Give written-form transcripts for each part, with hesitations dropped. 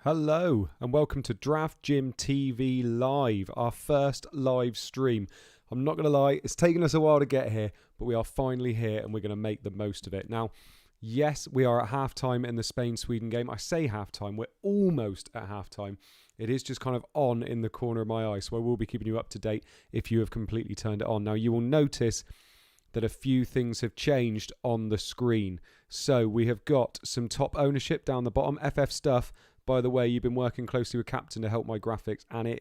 Hello and welcome to Draft Gym TV Live, our first live stream. I'm not going to lie, it's taken us a while to get here, but we are finally here and we're going to make the most of it. Now, yes, we are at halftime in the Spain-Sweden game. I say halftime, we're almost at halftime. It is just kind of on in the corner of my eye, so I will be keeping you up to date if you have completely turned it on. Now, you will notice that a few things have changed on the screen. So we have got some top ownership down the bottom, FF stuff. By the way, you've been working closely with Captain to help my graphics, and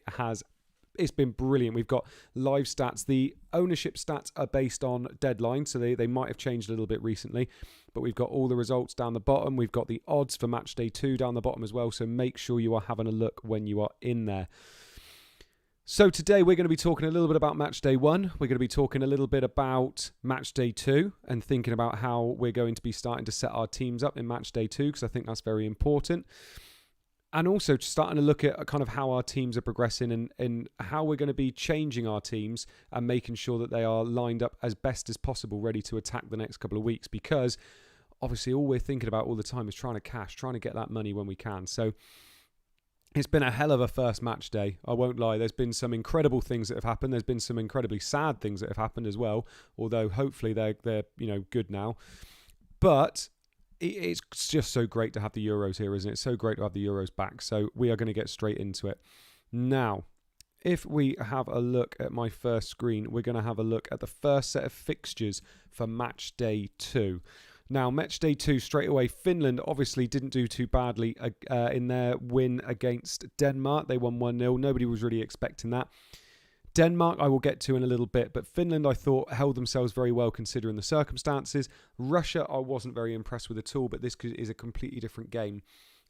it's been brilliant. We've got live stats. The ownership stats are based on deadline, so they might have changed a little bit recently, but we've got all the results down the bottom. We've got the odds for match day 2 down the bottom as well, so make sure you are having a look when you are in there. So today we're going to be talking a little bit about match day 1. We're going to be talking a little bit about match day 2 and thinking about how we're going to be starting to set our teams up in match day 2, because I think that's very important. And also starting to look at kind of how our teams are progressing and how we're going to be changing our teams and making sure that they are lined up as best as possible, ready to attack the next couple of weeks. Because obviously all we're thinking about all the time is trying to get that money when we can. So it's been a hell of a first match day. I won't lie. There's been some incredible things that have happened. There's been some incredibly sad things that have happened as well. Although hopefully they're good now. But it's just so great to have the Euros here, isn't it? It's so great to have the Euros back. So we are going to get straight into it. Now, if we have a look at my first screen, we're going to have a look at the first set of fixtures for match day 2. Now, match day 2, straight away, Finland obviously didn't do too badly in their win against Denmark. They won 1-0. Nobody was really expecting that. Denmark, I will get to in a little bit, but Finland, I thought, held themselves very well considering the circumstances. Russia, I wasn't very impressed with at all, but this is a completely different game.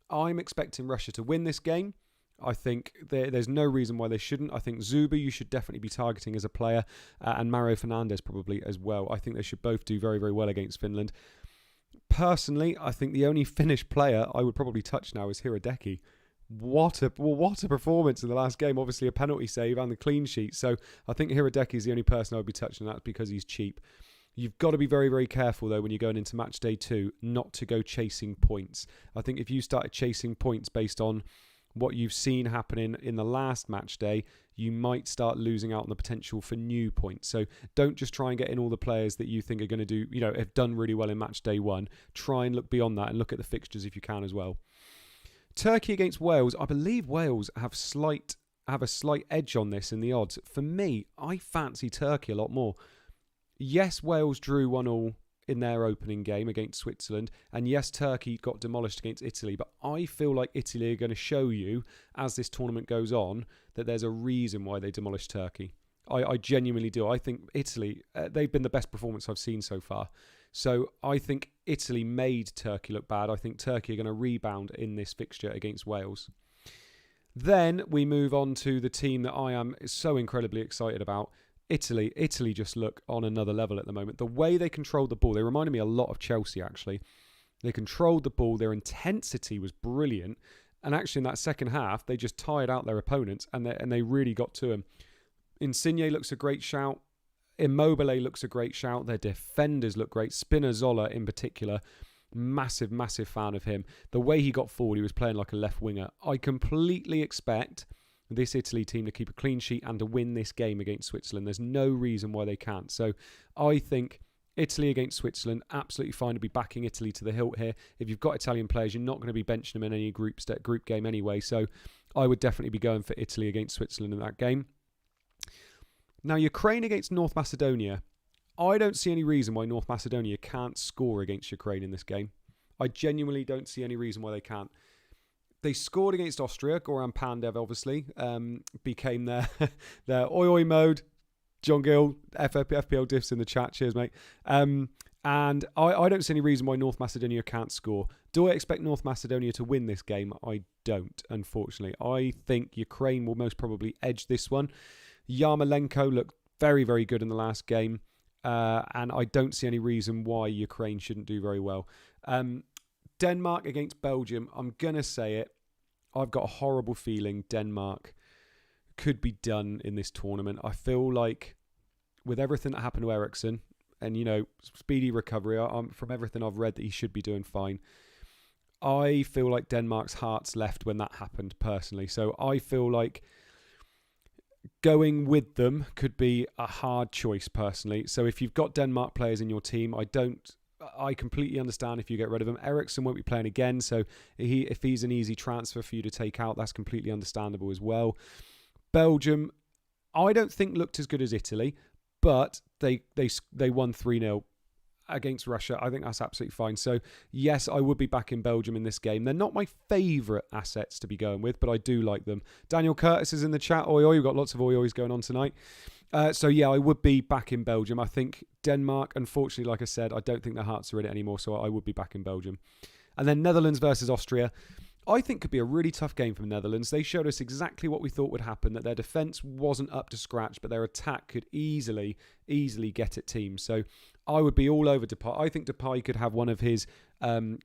I'm expecting Russia to win this game. I think there's no reason why they shouldn't. I think Zuba, you should definitely be targeting as a player, and Mario Fernandes probably as well. I think they should both do very, very well against Finland. Personally, I think the only Finnish player I would probably touch now is Hiradeki. What a performance in the last game. Obviously a penalty save and the clean sheet. So I think Hiradeki is the only person I would be touching. That's because he's cheap. You've got to be very, very careful though when you're going into match day 2 not to go chasing points. I think if you started chasing points based on what you've seen happening in the last match day, you might start losing out on the potential for new points. So don't just try and get in all the players that you think are going to do, have done really well in match day 1. Try and look beyond that and look at the fixtures if you can as well. Turkey against Wales. I believe Wales have a slight edge on this in the odds. For me, I fancy Turkey a lot more. Yes, Wales drew 1-1 in their opening game against Switzerland. And yes, Turkey got demolished against Italy. But I feel like Italy are going to show you, as this tournament goes on, that there's a reason why they demolished Turkey. I genuinely do. I think Italy, they've been the best performance I've seen so far. So I think Italy made Turkey look bad. I think Turkey are going to rebound in this fixture against Wales. Then we move on to the team that I am so incredibly excited about. Italy. Italy just look on another level at the moment. The way they controlled the ball, they reminded me a lot of Chelsea actually. They controlled the ball. Their intensity was brilliant. And actually in that second half, they just tired out their opponents and they really got to them. Insigne looks a great shout. Immobile looks a great shout. Their defenders look great. Spinazzola in particular, massive, massive fan of him. The way he got forward, he was playing like a left winger. I completely expect this Italy team to keep a clean sheet and to win this game against Switzerland. There's no reason why they can't. So I think Italy against Switzerland, absolutely fine to be backing Italy to the hilt here. If you've got Italian players, you're not going to be benching them in any group game anyway. So I would definitely be going for Italy against Switzerland in that game. Now, Ukraine against North Macedonia. I don't see any reason why North Macedonia can't score against Ukraine in this game. I genuinely don't see any reason why they can't. They scored against Austria. Goran Pandev, obviously, became their oi mode. John Gill, FPL diffs in the chat. Cheers, mate. And I don't see any reason why North Macedonia can't score. Do I expect North Macedonia to win this game? I don't, unfortunately. I think Ukraine will most probably edge this one. Yarmolenko looked very, very good in the last game. And I don't see any reason why Ukraine shouldn't do very well. Denmark against Belgium. I'm going to say it. I've got a horrible feeling Denmark could be done in this tournament. I feel like with everything that happened to Eriksen and, speedy recovery, from everything I've read that he should be doing fine. I feel like Denmark's hearts left when that happened, personally. So I feel like going with them could be a hard choice, personally. So if you've got Denmark players in your team, I completely understand if you get rid of him. Eriksson won't be playing again, so if he's an easy transfer for you to take out, that's completely understandable as well. Belgium, I don't think looked as good as Italy, but they won 3-0 against Russia. I think that's absolutely fine. So yes, I would be back in Belgium in this game. They're not my favourite assets to be going with, but I do like them. Daniel Curtis is in the chat. Oi, oi, we've got lots of oi, ois going on tonight. So yeah, I would be back in Belgium. I think Denmark, unfortunately, like I said, I don't think their hearts are in it anymore, so I would be back in Belgium. And then Netherlands versus Austria. I think could be a really tough game for the Netherlands. They showed us exactly what we thought would happen, that their defence wasn't up to scratch, but their attack could easily get at teams. So I would be all over Depay. I think Depay could have one of his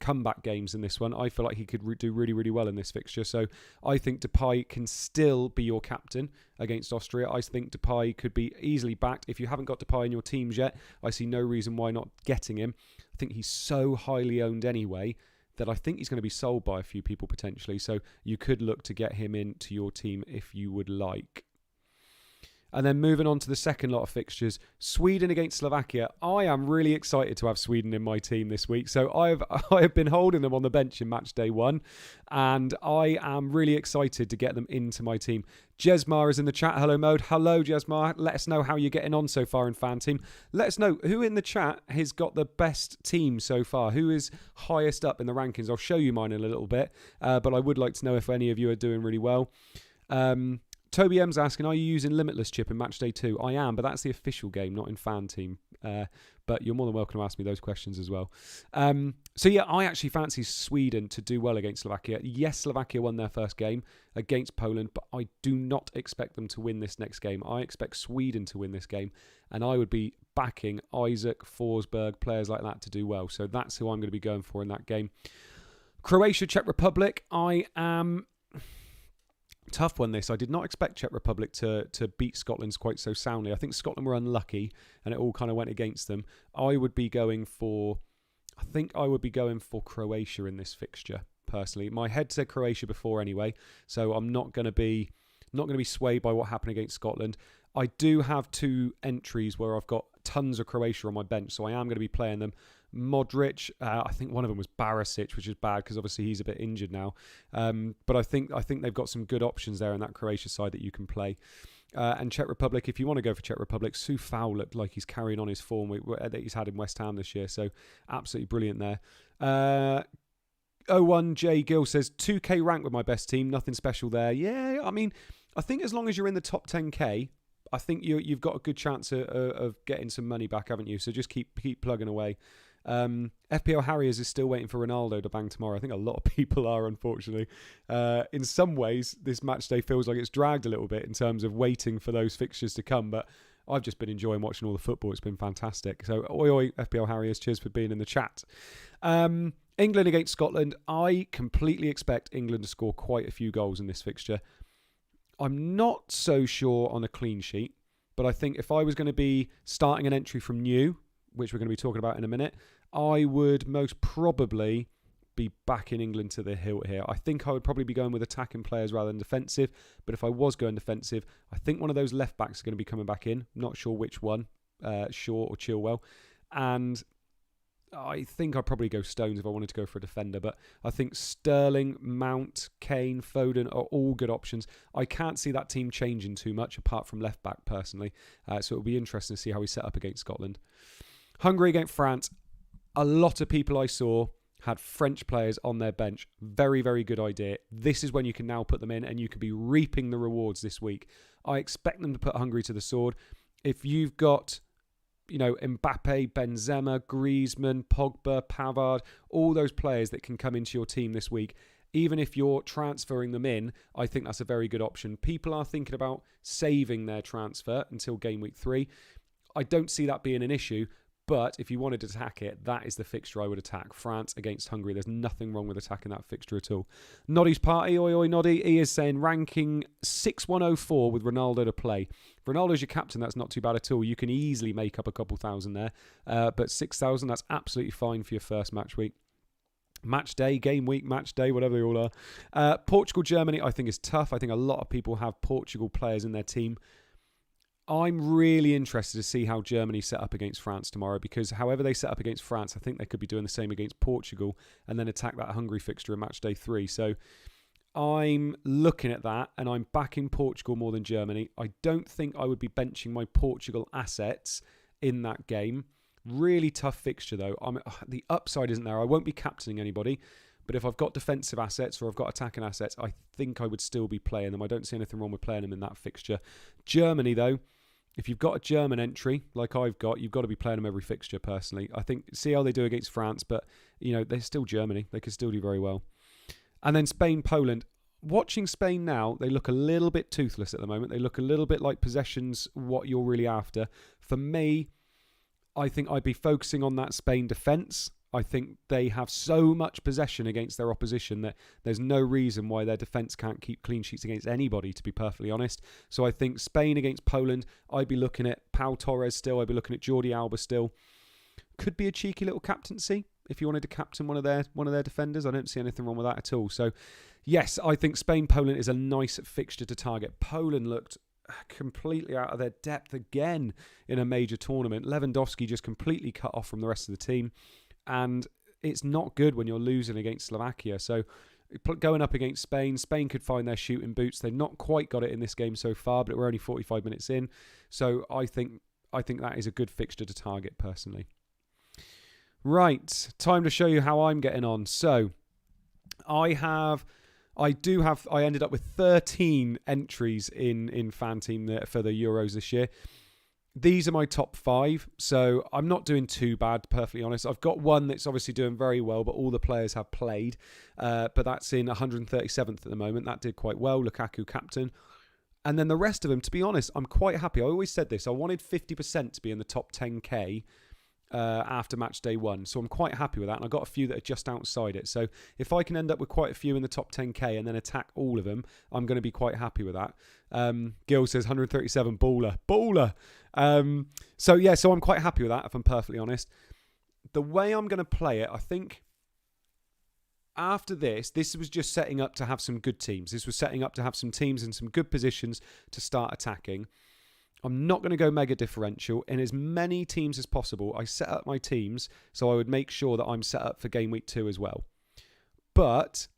comeback games in this one. I feel like he could do really, really well in this fixture. So I think Depay can still be your captain against Austria. I think Depay could be easily backed. If you haven't got Depay in your teams yet, I see no reason why not getting him. I think he's so highly owned anyway that I think he's going to be sold by a few people potentially. So you could look to get him into your team if you would like. And then moving on to the second lot of fixtures, Sweden against Slovakia. I am really excited to have Sweden in my team this week. So I have been holding them on the bench in match day 1, and I am really excited to get them into my team. Jesmar is in the chat. Hello, Mode. Hello, Jesmar. Let us know how you're getting on so far in FanTeam. Let us know who in the chat has got the best team so far. Who is highest up in the rankings? I'll show you mine in a little bit, but I would like to know if any of you are doing really well. Toby M's asking, are you using Limitless chip in match day 2? I am, but that's the official game, not in FanTeam. But you're more than welcome to ask me those questions as well. So yeah, I actually fancy Sweden to do well against Slovakia. Yes, Slovakia won their first game against Poland, but I do not expect them to win this next game. I expect Sweden to win this game, and I would be backing Isaac, Forsberg, players like that to do well. So that's who I'm going to be going for in that game. Croatia, Czech Republic, I am... Tough one this. I did not expect Czech Republic to beat Scotland quite so soundly. I think Scotland were unlucky and it all kind of went against them. I would be going for Croatia in this fixture, personally. My head said Croatia before anyway, so I'm not going to be swayed by what happened against Scotland. I do have 2 entries where I've got tons of Croatia on my bench, so I am going to be playing them. Modric, I think one of them was Barisic, which is bad because obviously he's a bit injured now. But I think they've got some good options there in that Croatia side that you can play. And Czech Republic, if you want to go for Czech Republic, Soufal looked like he's carrying on his form that he's had in West Ham this year, so absolutely brilliant there. 01J Gill says 2k rank with my best team, nothing special there. Yeah, I mean, I think as long as you're in the top 10k, I think you've got a good chance of getting some money back, haven't you? So just keep plugging away. FPL Harriers is still waiting for Ronaldo to bang tomorrow. I think a lot of people are, unfortunately. In some ways, this match day feels like it's dragged a little bit in terms of waiting for those fixtures to come, but I've just been enjoying watching all the football. It's been fantastic. So, oi, oi, FPL Harriers, cheers for being in the chat. England against Scotland. I completely expect England to score quite a few goals in this fixture. I'm not so sure on a clean sheet, but I think if I was going to be starting an entry from new, which we're going to be talking about in a minute, I would most probably be backing England to the hilt here. I think I would probably be going with attacking players rather than defensive, but if I was going defensive, I think one of those left backs is going to be coming back in. Not sure which one, Shaw or Chilwell. And I think I'd probably go Stones if I wanted to go for a defender, but I think Sterling, Mount, Kane, Foden are all good options. I can't see that team changing too much apart from left back personally, so it'll be interesting to see how we set up against Scotland. Hungary against France. A lot of people I saw had French players on their bench. Very, very good idea. This is when you can now put them in and you can be reaping the rewards this week. I expect them to put Hungary to the sword. If you've got, Mbappe, Benzema, Griezmann, Pogba, Pavard, all those players that can come into your team this week, even if you're transferring them in, I think that's a very good option. People are thinking about saving their transfer until game week 3. I don't see that being an issue. But if you wanted to attack it, that is the fixture I would attack. France against Hungary. There's nothing wrong with attacking that fixture at all. Noddy's party, oi oi Noddy. He is saying ranking 6104 with Ronaldo to play. If Ronaldo's your captain, that's not too bad at all. You can easily make up a couple thousand there. But 6,000, that's absolutely fine for your first match week. Match day, game week, match day, whatever they all are. Portugal, Germany, I think is tough. I think a lot of people have Portugal players in their team. I'm really interested to see how Germany set up against France tomorrow, because however they set up against France, I think they could be doing the same against Portugal and then attack that Hungary fixture in match day 3. So I'm looking at that and I'm backing Portugal more than Germany. I don't think I would be benching my Portugal assets in that game. Really tough fixture though. The upside isn't there. I won't be captaining anybody, but if I've got defensive assets or I've got attacking assets, I think I would still be playing them. I don't see anything wrong with playing them in that fixture. Germany though, if you've got a German entry like I've got, you've got to be playing them every fixture personally. I think, see how they do against France, but they're still Germany. They could still do very well. And then Spain, Poland. Watching Spain now, they look a little bit toothless at the moment. They look a little bit like possessions, what you're really after. For me, I think I'd be focusing on that Spain defence. I think they have so much possession against their opposition that there's no reason why their defence can't keep clean sheets against anybody, to be perfectly honest. So I think Spain against Poland, I'd be looking at Pau Torres still. I'd be looking at Jordi Alba still. Could be a cheeky little captaincy if you wanted to captain one of their defenders. I don't see anything wrong with that at all. So yes, I think Spain-Poland is a nice fixture to target. Poland looked completely out of their depth again in a major tournament. Lewandowski just completely cut off from the rest of the team, and it's not good when you're losing against Slovakia. So going up against Spain could find their shooting boots. They've not quite got it in this game so far, but we're only 45 minutes in. So I think that is a good fixture to target personally. Right, time to show you how I'm getting on. So I ended up with 13 entries in FanTeam for the Euros this year. These are my top 5, so I'm not doing too bad, perfectly honest. I've got one that's obviously doing very well, but all the players have played. But that's in 137th at the moment. That did quite well. Lukaku captain. And then the rest of them, to be honest, I'm quite happy. I always said this. I wanted 50% to be in the top 10k after match day 1. So I'm quite happy with that. And I got a few that are just outside it. So if I can end up with quite a few in the top 10k and then attack all of them, I'm going to be quite happy with that. Gil says 137, baller. So I'm quite happy with that, if I'm perfectly honest. The way I'm going to play it, I think after this was just setting up to have some good teams. This was setting up to have some teams in some good positions to start attacking. I'm not going to go mega differential. In as many teams as possible, I set up my teams so I would make sure that I'm set up for game week 2 as well. But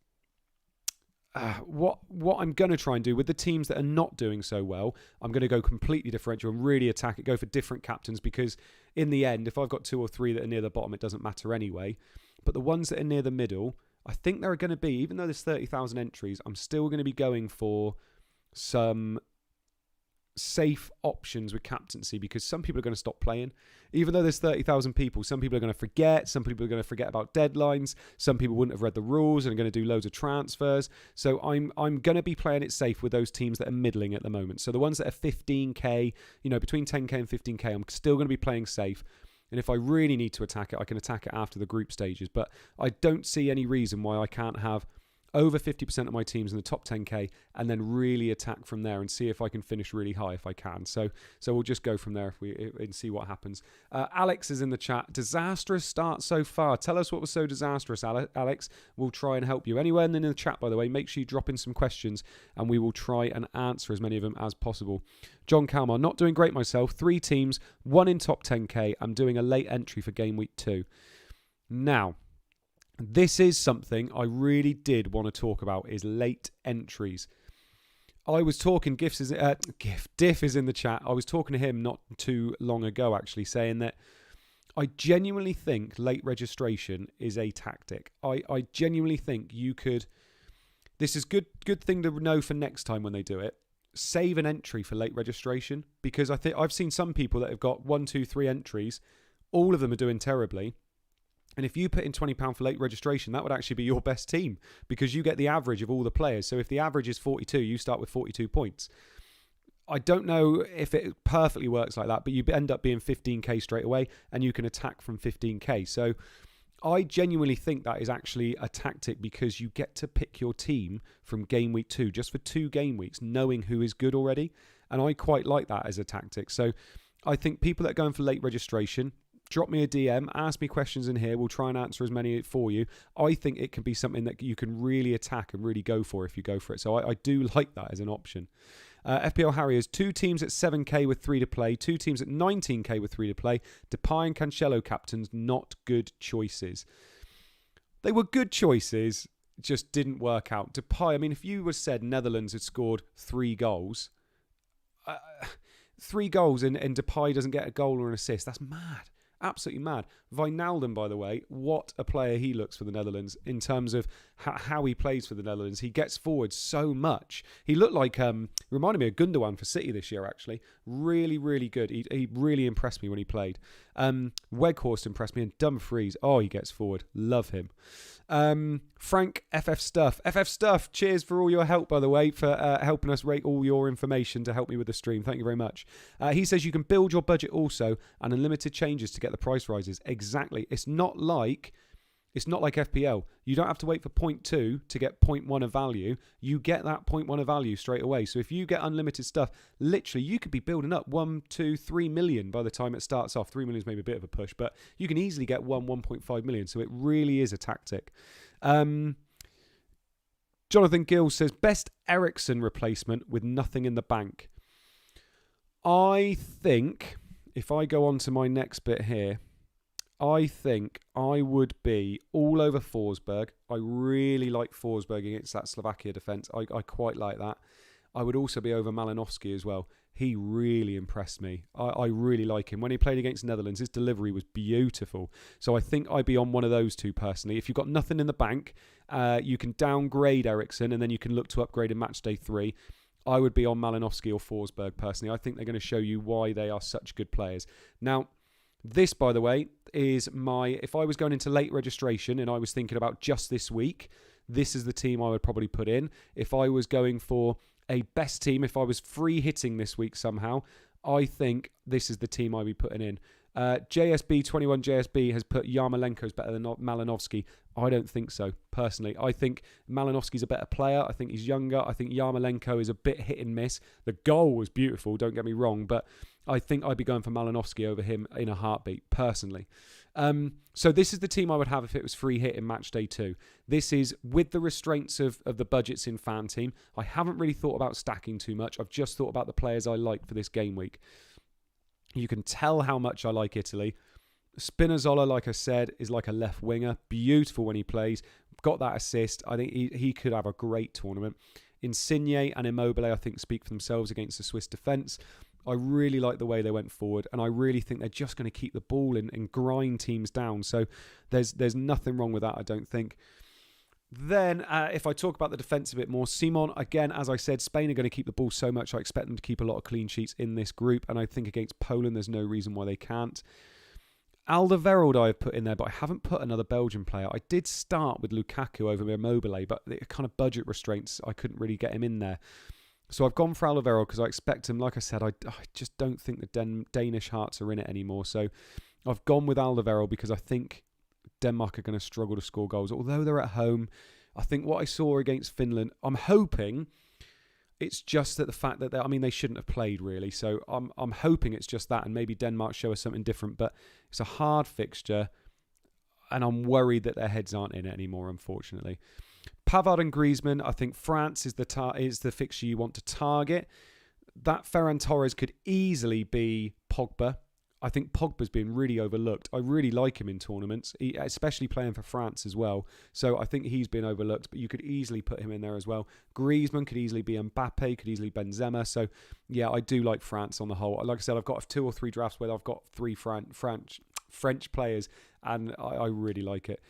what I'm going to try and do with the teams that are not doing so well, I'm going to go completely differential and really attack it, go for different captains, because in the end, if I've got 2 or 3 that are near the bottom, it doesn't matter anyway. But the ones that are near the middle, I think there are going to be, even though there's 30,000 entries, I'm still going to be going for some safe options with captaincy, because some people are going to stop playing. Even though there's 30,000 people, some people are going to forget. Some people are going to forget about deadlines. Some people wouldn't have read the rules and are going to do loads of transfers. So I'm going to be playing it safe with those teams that are middling at the moment. So the ones that are 15k, between 10k and 15k, I'm still going to be playing safe. And if I really need to attack it, I can attack it after the group stages. But I don't see any reason why I can't have over 50% of my teams in the top 10k and then really attack from there and see if I can finish really high if I can. So we'll just go from there and see what happens. Alex is in the chat. Disastrous start so far. Tell us what was so disastrous, Alex. We'll try and help you. Anywhere in the chat, by the way, make sure you drop in some questions and we will try and answer as many of them as possible. John Kalmar, not doing great myself. 3 teams, 1 in top 10k. I'm doing a late entry for game week 2. Now, this is something I really did want to talk about, is late entries. I was talking, Diff is in the chat. I was talking to him not too long ago, actually, saying that I genuinely think late registration is a tactic. I genuinely think you could, this is good thing to know for next time when they do it. Save an entry for late registration, because I think I've seen some people that have got 1, 2, 3 entries. All of them are doing terribly. And if you put in £20 for late registration, that would actually be your best team, because you get the average of all the players. So if the average is 42, you start with 42 points. I don't know if it perfectly works like that, but you end up being 15k straight away and you can attack from 15k. So I genuinely think that is actually a tactic, because you get to pick your team from game week 2 just for 2 game weeks, knowing who is good already. And I quite like that as a tactic. So I think people that are going for late registration, drop me a DM, ask me questions in here. We'll try and answer as many for you. I think it can be something that you can really attack and really go for if you go for it. So I do like that as an option. FPL Harriers, 2 teams at 7k with 3 to play, 2 teams at 19k with 3 to play. Depay and Cancelo captains, not good choices. They were good choices, just didn't work out. Depay, I mean, if you were said Netherlands had scored 3 goals, 3 goals and Depay doesn't get a goal or an assist, that's mad. Absolutely mad. Wijnaldum, by the way, what a player he looks for the Netherlands in terms of how he plays for the Netherlands. He gets forward so much. He looked like, reminded me of Gundogan for City this year, actually. Really, really good. He really impressed me when he played. Weghorst impressed me, and Dumfries, he gets forward. Love him. Frank, FF Stuff, cheers for all your help, by the way, for helping us rate all your information to help me with the stream. Thank you very much. He says you can build your budget also and unlimited changes to get the price rises. Exactly. It's not like FPL. You don't have to wait for 0.2 to get 0.1 of value. You get that 0.1 of value straight away. So if you get unlimited stuff, literally you could be building up 1, 2, 3 million by the time it starts off. 3 million is maybe a bit of a push, but you can easily get 1.5 million. So it really is a tactic. Jonathan Gill says, best Eriksen replacement with nothing in the bank. I think, if I go on to my next bit here, I think I would be all over Forsberg. I really like Forsberg against that Slovakia defence. I quite like that. I would also be over Malinovsky as well. He really impressed me. I really like him. When he played against Netherlands, his delivery was beautiful. So I think I'd be on one of those two personally. If you've got nothing in the bank, you can downgrade Eriksen and then you can look to upgrade in match day 3. I would be on Malinovsky or Forsberg personally. I think they're going to show you why they are such good players. Now, this, by the way, is if I was going into late registration and I was thinking about just this week, this is the team I would probably put in. If I was going for a best team, if I was free hitting this week somehow, I think this is the team I'd be putting in. JSB21 JSB has put Yarmolenko's better than Malinovsky. I don't think so, personally. I think Malinovsky's a better player. I think he's younger. I think Yarmolenko is a bit hit and miss. The goal was beautiful, don't get me wrong, but I think I'd be going for Malinovsky over him in a heartbeat, personally. So this is the team I would have if it was free hit in match day 2. This is with the restraints of the budgets in FanTeam. I haven't really thought about stacking too much. I've just thought about the players I like for this game week. You can tell how much I like Italy. Spinazzola, like I said, is like a left winger. Beautiful when he plays. Got that assist. I think he could have a great tournament. Insigne and Immobile, I think, speak for themselves against the Swiss defence. I really like the way they went forward, and I really think they're just going to keep the ball and grind teams down. So there's nothing wrong with that, I don't think. Then, if I talk about the defence a bit more, Simon, again, as I said, Spain are going to keep the ball so much. I expect them to keep a lot of clean sheets in this group, and I think against Poland, there's no reason why they can't. Alderweireld I have put in there, but I haven't put another Belgian player. I did start with Lukaku over Immobile, but the kind of budget restraints, I couldn't really get him in there. So I've gone for Alderweireld because I expect him. Like I said, I just don't think the Danish hearts are in it anymore. So I've gone with Alderweireld because I think Denmark are going to struggle to score goals. Although they're at home, I think what I saw against Finland, I'm hoping it's just that the fact that they shouldn't have played really. So I'm hoping it's just that, and maybe Denmark show us something different. But it's a hard fixture, and I'm worried that their heads aren't in it anymore, unfortunately. Pavard and Griezmann, I think France is the fixture you want to target. That Ferran Torres could easily be Pogba. I think Pogba's been really overlooked. I really like him in tournaments, especially playing for France as well. So I think he's been overlooked, but you could easily put him in there as well. Griezmann could easily be Mbappe, could easily Benzema. So yeah, I do like France on the whole. Like I said, I've got 2 or 3 drafts where I've got 3 French players, and I really like it.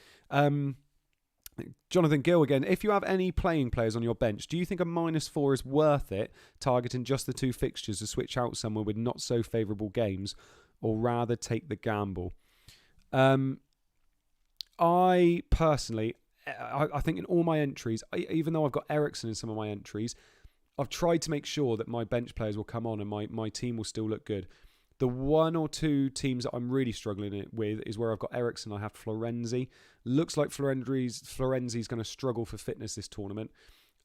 Jonathan Gill again. If you have any playing players on your bench, do you think a -4 is worth it, targeting just the 2 fixtures to switch out someone with not so favourable games, or rather take the gamble? I personally, I think in all my entries, even though I've got Eriksen in some of my entries, I've tried to make sure that my bench players will come on and my team will still look good. The 1 or 2 teams that I'm really struggling with is where I've got Eriksen. I have Florenzi. Looks like Florenzi's going to struggle for fitness this tournament.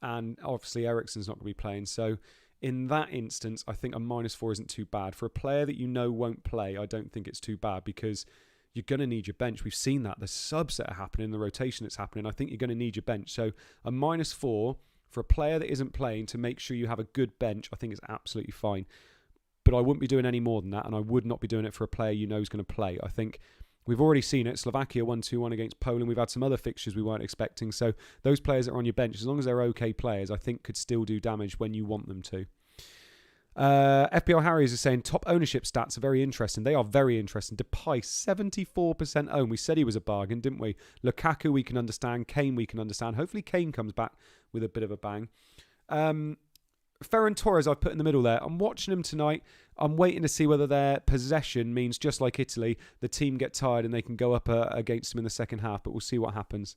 And obviously Eriksen's not going to be playing. So in that instance, I think a -4 isn't too bad. For a player that you know won't play, I don't think it's too bad because you're going to need your bench. We've seen that. The subs that are happening, the rotation that's happening, I think you're going to need your bench. So a -4 for a player that isn't playing to make sure you have a good bench, I think is absolutely fine. But I wouldn't be doing any more than that, and I would not be doing it for a player you know is going to play. I think we've already seen it. Slovakia won 2-1 against Poland. We've had some other fixtures we weren't expecting. So those players that are on your bench, as long as they're okay players, I think could still do damage when you want them to. FPL Harriers is saying top ownership stats are very interesting. They are very interesting. Depay, 74% owned. We said he was a bargain, didn't we? Lukaku, we can understand. Kane, we can understand. Hopefully Kane comes back with a bit of a bang. Ferran Torres, I've put in the middle there. I'm watching him tonight. I'm waiting to see whether their possession means, just like Italy, the team get tired and they can go up against them in the second half, but we'll see what happens.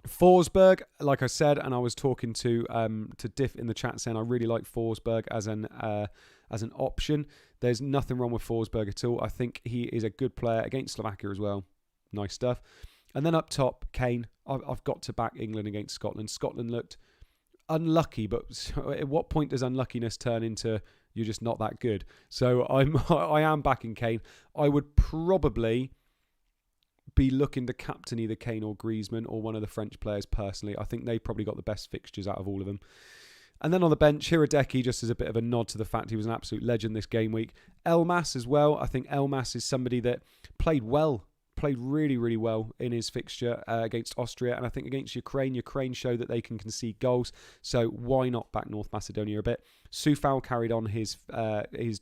Forsberg, like I said, and I was talking to Diff in the chat saying I really like Forsberg as an option. There's nothing wrong with Forsberg at all. I think he is a good player against Slovakia as well. Nice stuff. And then up top, Kane. I've got to back England against Scotland. Scotland looked unlucky, but at what point does unluckiness turn into you're just not that good? So I am backing Kane. I would probably be looking to captain either Kane or Griezmann or one of the French players personally. I think they probably got the best fixtures out of all of them. And then on the bench, Hiradeki, just as a bit of a nod to the fact he was an absolute legend this game week. Elmas as well. I think Elmas is somebody that played really, really well in his fixture against Austria. And I think against Ukraine showed that they can concede goals. So why not back North Macedonia a bit? Soufal carried on his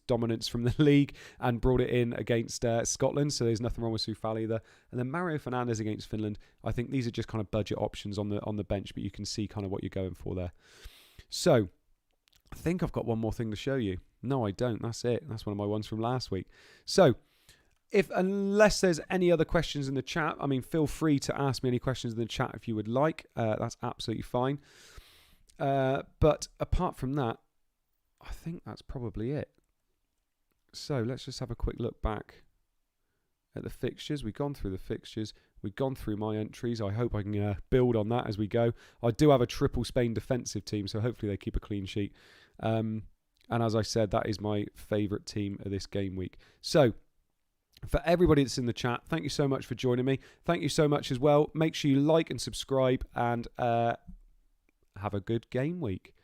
dominance from the league and brought it in against Scotland. So there's nothing wrong with Soufal either. And then Mario Fernandes against Finland. I think these are just kind of budget options on the bench, but you can see kind of what you're going for there. So I think I've got one more thing to show you. No, I don't. That's it. That's one of my ones from last week. So unless there's any other questions in the chat, I mean, feel free to ask me any questions in the chat if you would like. That's absolutely fine. But apart from that, I think that's probably it. So let's just have a quick look back at the fixtures. We've gone through the fixtures. We've gone through my entries. I hope I can build on that as we go. I do have a triple Spain defensive team, so hopefully they keep a clean sheet. And as I said, that is my favourite team of this game week. So for everybody that's in the chat, thank you so much for joining me. Thank you so much as well. Make sure you like and subscribe and have a good game week.